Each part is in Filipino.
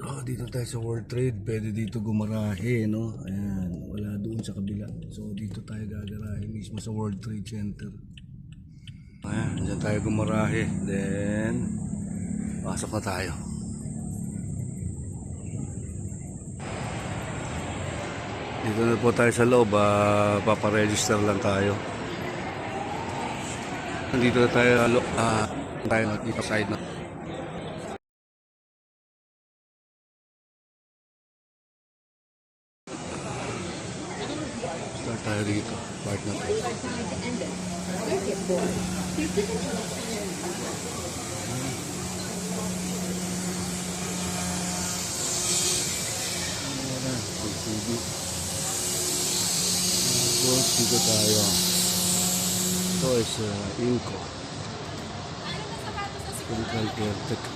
Dito tayo sa World Trade. Pwede dito gumarahe, no? Ayan, wala doon sa kabila. So, dito tayo gagarahe mismo sa World Trade Center. Ayan, dyan tayo gumarahe. Then, pasok na tayo. Dito na po tayo sa loob. Paparegister lang tayo. Dito na tayo, tayo dito side na. Start tayo dito. Part na to. Dito tayo. Ito is Inco. Central Caretaker.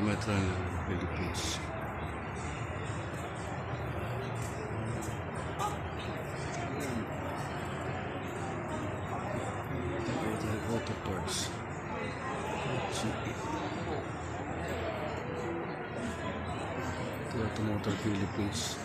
Metro Philippines. Auto parts. Toyota Motor Philippines.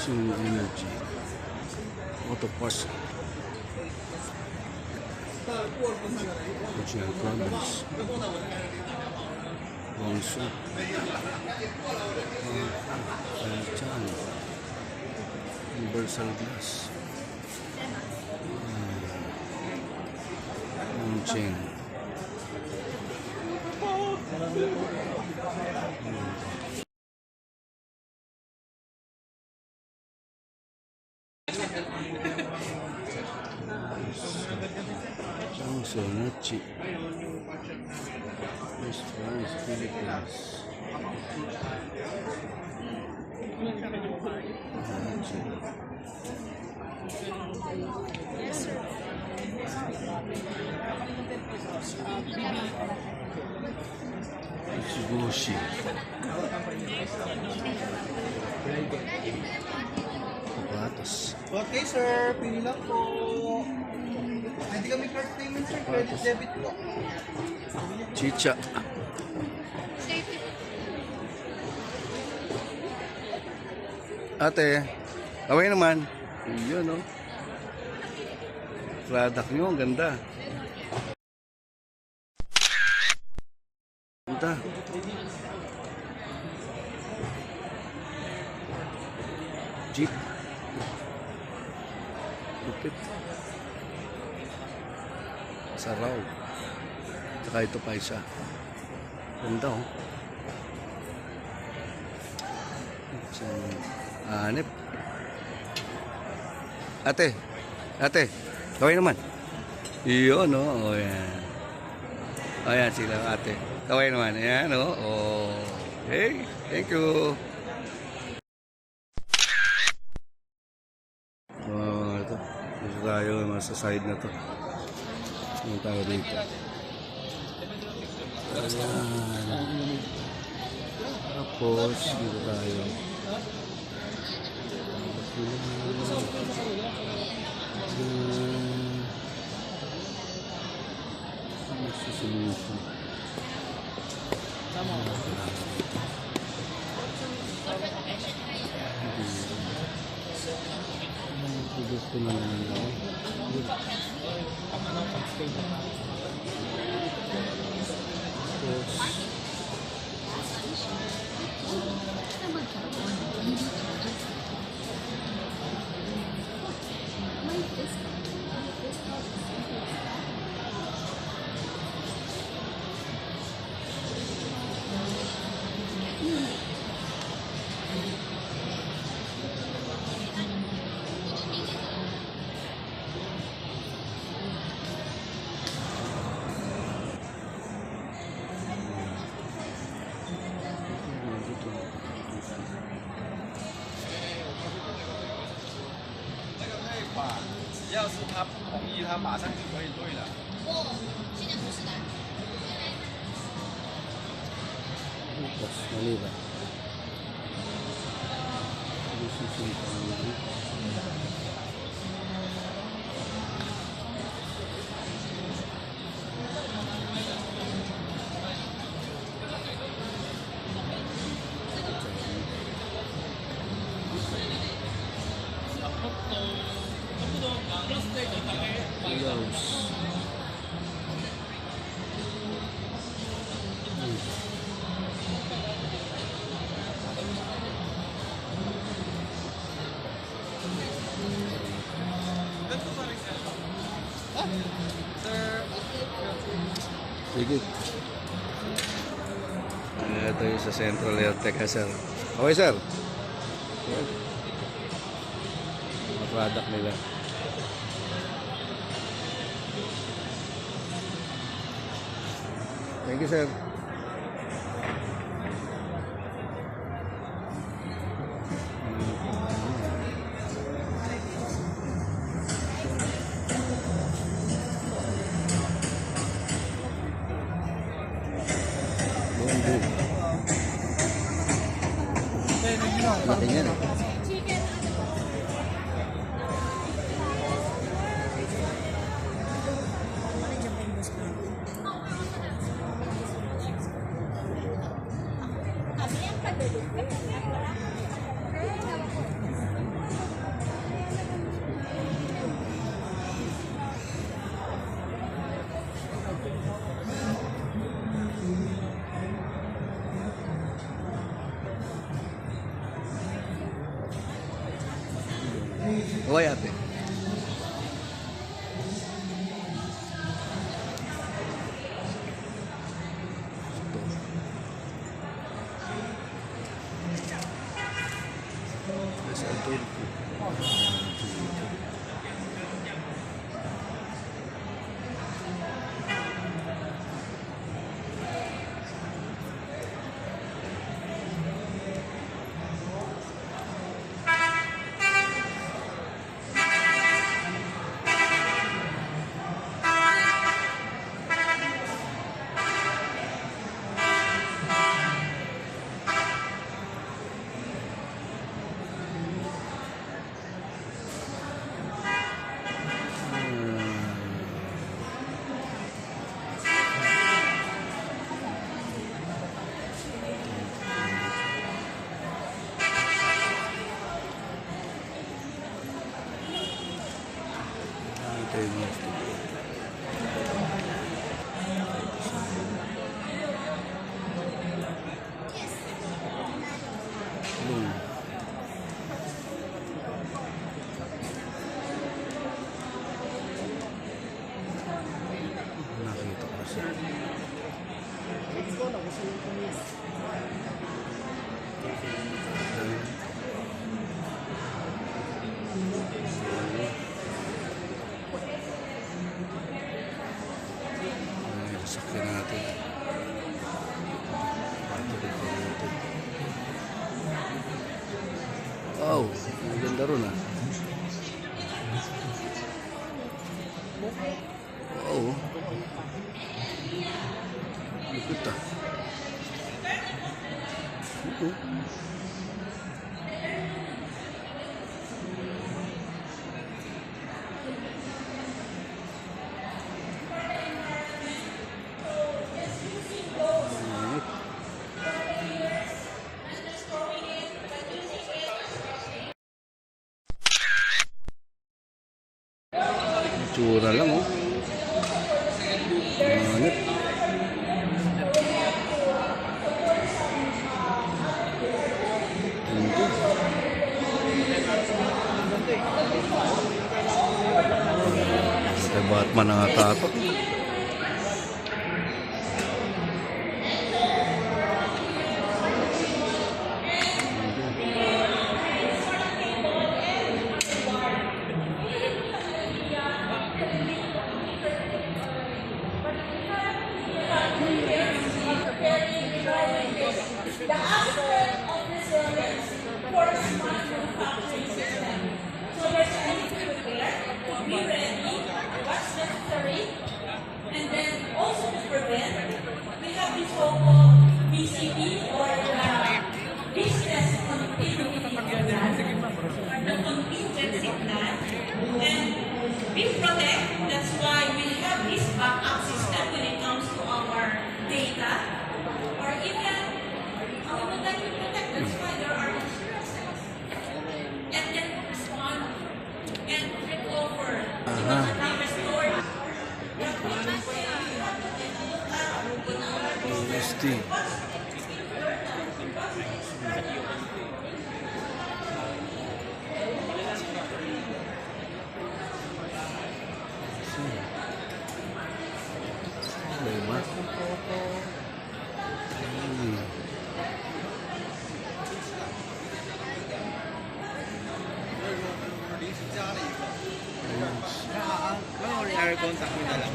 Energy. Auto parts. Original Promise. Bongso. Chan. Universal Glass. Cheng. Sonachi. This one is Philippines. Mitsubishi. Papatos. Okay sir, pili lang po. Hindi kami card payment sir, credit debit po. Chicha. Ate, kaway naman. Yun, no? Product nyo, ang ganda. Ganda. Jeep. Lupit. Saraw. Saka ito pa isa. Ganda, oh. Hanip. Ate. Kaway naman. Iyon, oh. O, yan. O, yan sila, ate. Kaway naman. Ayan, oh. Oh. Hey, thank you. Ito. Dito tayo, sa side na to. Ano tayo dito? Ayan. Tapos, dito tayo. Gusto na naman ako. 要是他不同意，他马上就可以对了。Bukas, Manila. Decision Committee. Gloves. Sige. Ito yung sa Central Air Tech, sir. Okay, sir. Good. Mga product nila. Thank you, sir. Laki niyan eh. Okay, ate. Nakita ko siya. Sasakyan natin. Wow, ang ganda ron ah. Wow. Lupit ah. Ito. Tsura lang oh. Manit. Kay Batman ang atato. The aspect of this for a smart manufacturing system. So there's anything to prepare. be ready, what's necessary, and then also to prevent, we have this so-called BCP or business continuity plan, or the contingency plan, and we protect. That's why we have this backup system when it comes to our data, or even we would like to protect. That's why there are insurances, and then respond and recover. Restore. UST. Lima. Air contact mo na lang.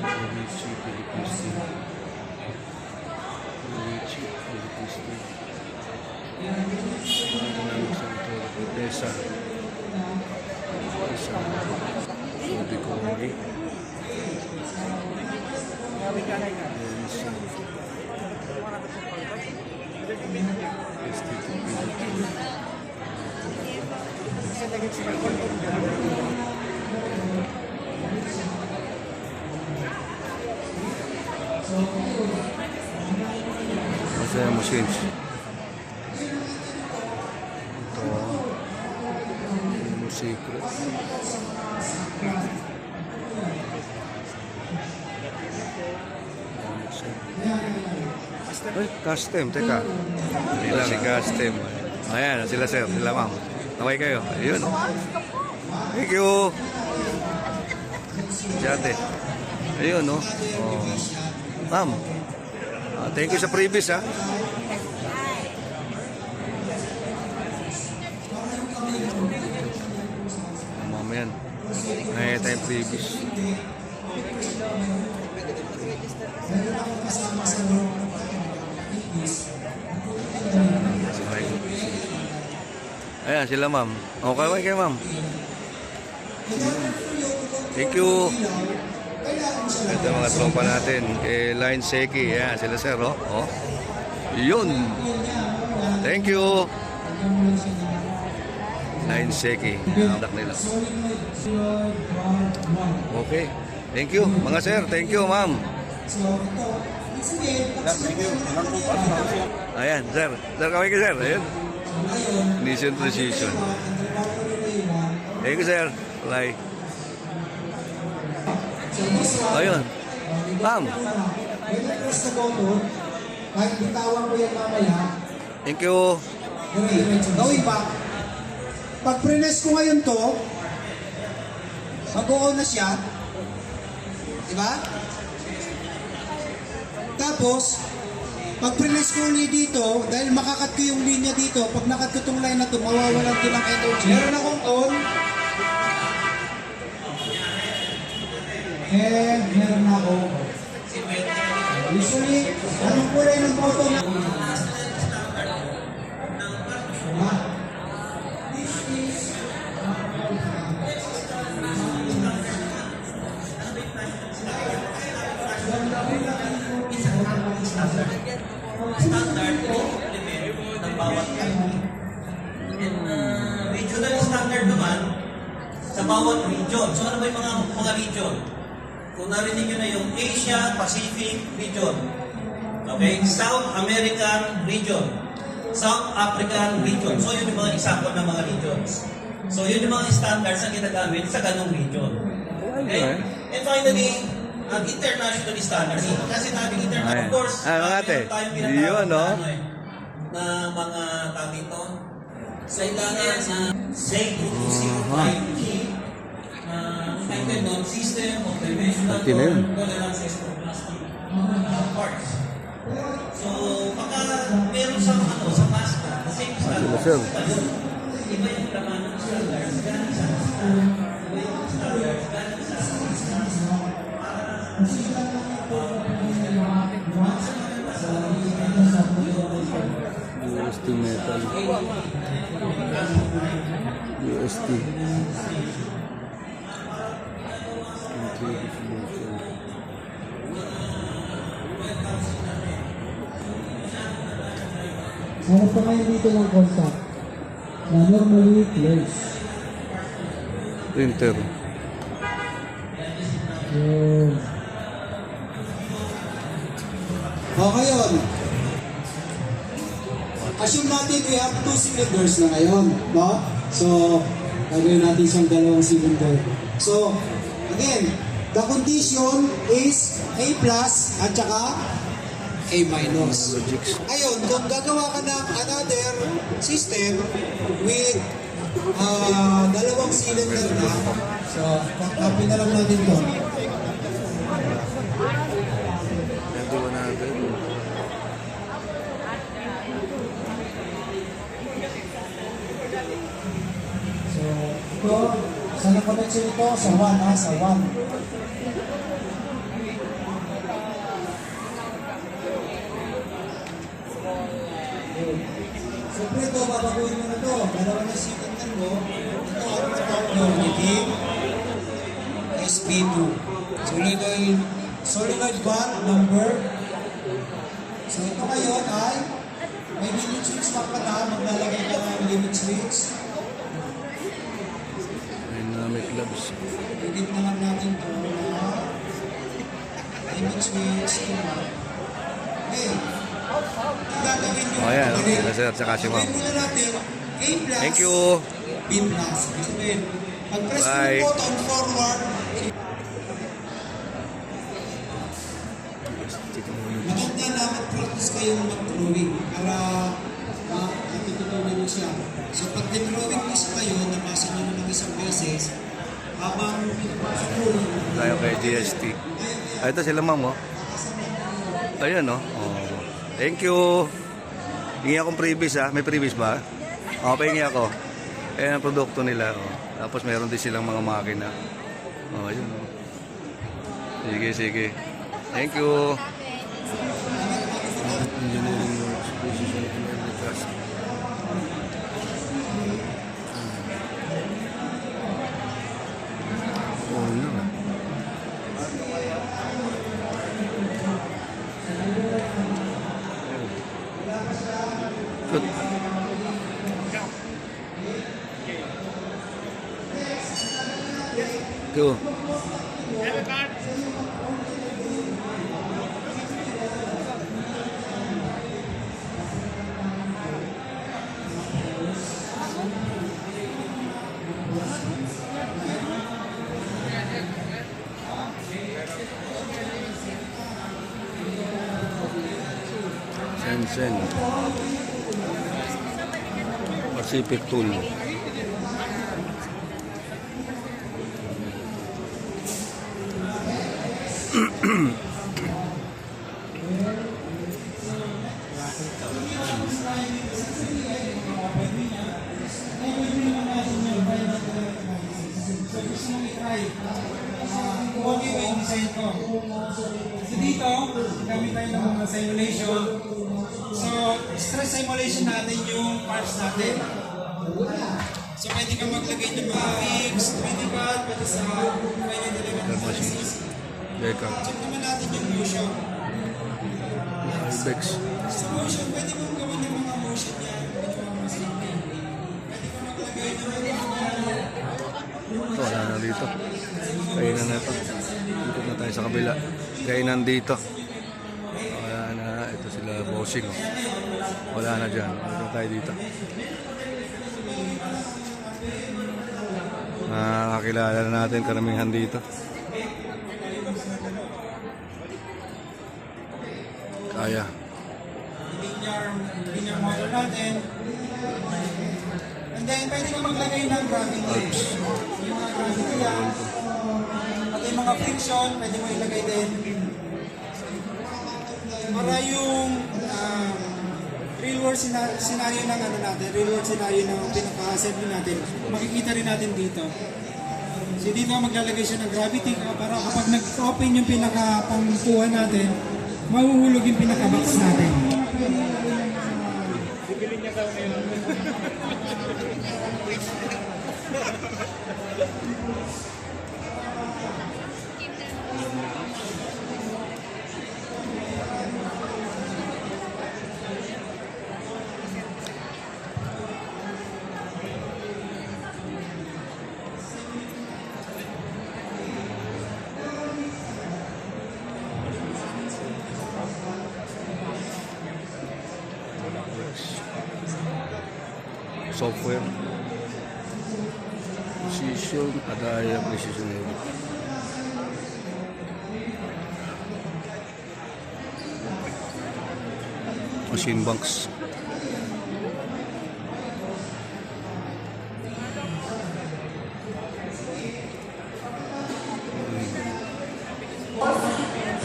Luigi, Philippines team. Luigi, Philippines team. Odessa. Odessa. Kobe Kobe. Masaya mo change. Ito. Hindi mo secret. Ay, custom. Teka. Sila si custom. Ayan, sila sir. Sila ma'am. Okay kayo. Ayun. Thank you. Jate. Ayun, no? Oh. Ma'am. Thank you sa previous, ha? Ma'am, yan. Ay, tayong previous. Ayan, sila ma'am. Okay, okay, ma'am. Thank you. Ito mga tropa natin. Kay Line Seki. Ayan, sila sir, oh. Oh. Yun. Thank you. Line Seki. Anak nila. Okay. Thank you. Mga sir, thank you, ma'am. Ayan, sir. Sir, kaway ka, sir. Ayan. Mission Precision. Thank you, sir. Bye. Ayun. Ma'am. Kahit bitawan ko yan mamaya, Thank you. gawin pa. Pag prines ko ngayon to, mag-on na siya. Diba? Tapos, pag prines ko ulit dito, dahil makakat ko yung linya dito, pag nakat ko itong line na to, mawawalan ko ng energy. Meron akong on. Meron ako. Usually, anong kulay ng photo na? This is standard element ng bawat country. And regional standard naman sa bawat region. So ano ba yung mga region? Kung narinig nyo na yung Asia Pacific region. Okay? South American region. South African region. So yun yung mga example ng mga regions. So yun yung mga standards na ginagamit sa ganong region. Okay? And finally, ang international standards. Kasi nating international, Ayan. of course, Mga ate, meron tayong yun, tinatawag no? na mga tawag ito. Sa kailangan na safe to 5G, entitled system of dimensional Pati na yun. tolerances for plastic parts. So, pagka meron sa master, the same standards, Sir. iba yung laman ng standards, galing sa master. Iba yung standards, galing sa UST metal. UST. Hanap pa kayo dito ng contact na normally close. Printer. Yun. Okay yun. Assume natin we have 2 cylinders na ngayon, no? So, gagawin natin siyang 2 cylinder. So, again, the condition is A plus at saka A minus. Logics. Ayun, kung gagawa ka ng another system with 2 cylinder na, so, copy na lang natin to. Nagawa natin. So, ito, saan ang connection ito? Sa 1, ha? Sa 1. Siyempre ito, babaguhin mo na ito. Dalawa na signal mo. Ito, ano na tawag nyo? Naging SP2. Solenoid valve number. So, ito ngayon ay may limit switch pa pala. Maglalagay ka ng limit switch. Dynamic labs. Edit na lang natin ito. Limit switch. Okay. Ang gagawin nyo. Oh, ayan. Sila sir, tsaka si ma'am. Gawin muna natin A plus. Thank you. B plus. Ibig sabihin, pag-press mo Bye. yung button forward, maganda na mag-practice kayong mag-drawing para natutunan nyo siya. So pag din-drawing mo sa kayo, nabasa nyo na ng isang beses, habang Tayo kay GST. Ah, ito sila ma'am, oh. Ayun, oh. Oh. Thank you. Hingi akong previous, ha. May previous ba? Oh, pahingi ako. Ayan ang produkto nila, oh. Tapos meron din silang mga makina. Oh, ayun, oh. Sige, sige. Thank you. Engineering works, precision and early task. Oh, no. Good. Go. Sen. Pacific Tool. Huwag yung design ko. So dito, gamit tayo ng mga simulation. So, stress simulation natin yung parts natin. So, pwede ka maglagay ng mga fixed, critical, pwede sa pwede talaga ng analysis. Backup. Check naman natin yung motion. Ibex. Sa motion, pwede mong gawin yung mga motion niya. Pwede mo mga simple. Pwede ka maglagay ng mga Ito, wala na dito. Kainan na ito. Ikot na tayo sa kabila. Kainan dito. Wala na. Ito sila bossing. Oh. Wala na dyan. Wala tayo dito. Nakakilala na natin karamihan dito. Kaya. linear motor natin. And then, pwede ka maglagay ng gravity. Yung mga gravity yan. At yung mga friction, pwede mo ilagay din. Para yung real world scenario ng ano natin, real world scenario ng pinaka-assembly natin, makikita rin natin dito. So dito maglalagay siya ng gravity para kapag nag-open yung pinaka-pangkuhan natin, mahuhulog yung pinaka-box natin. Software. Precision, Adaya, Precision Unit. Machine banks.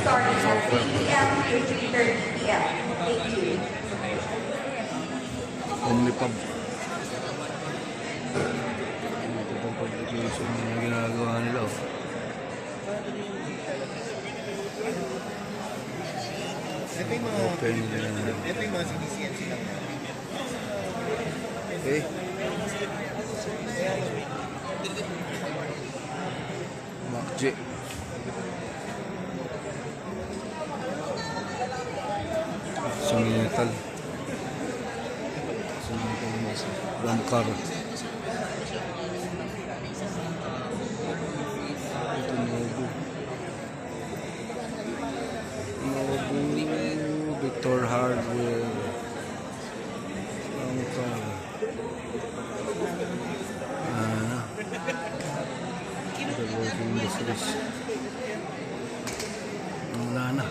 Starting at 8 p.m. to 3:30 p.m. Thank you. Omnipub. Ito pang publication na ginagawa nila. Ito yung mga, Open. ito yung mga CDCNC lang. Okay. MacJ. Metal. Lamcar. Ito Nobu. Victor Hardware. Lamcar. Working Industries. Wala na.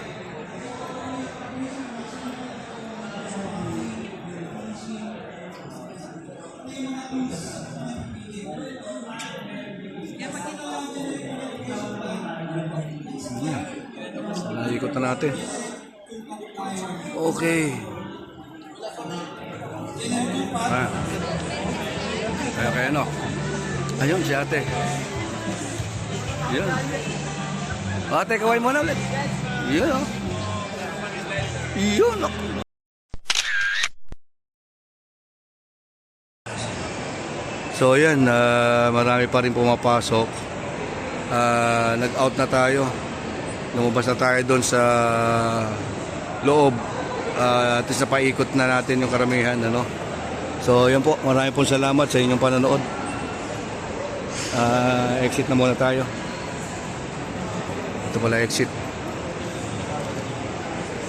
Naikot na natin. Okay. Kaya no. Ayun si ate. Yun. Ate, kaway mo na ulit. Yun o. Yun o. So yan, marami pa rin pumapasok. Nag-out na tayo. Lumabas na tayo doon sa loob. At isa paikot na natin yung karamihan. Ano? So yan po, marami pong salamat sa inyong panonood. Exit na muna tayo. Ito pala exit.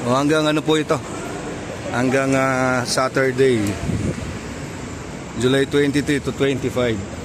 O, hanggang ano po ito? Hanggang Saturday, July 23 to 25.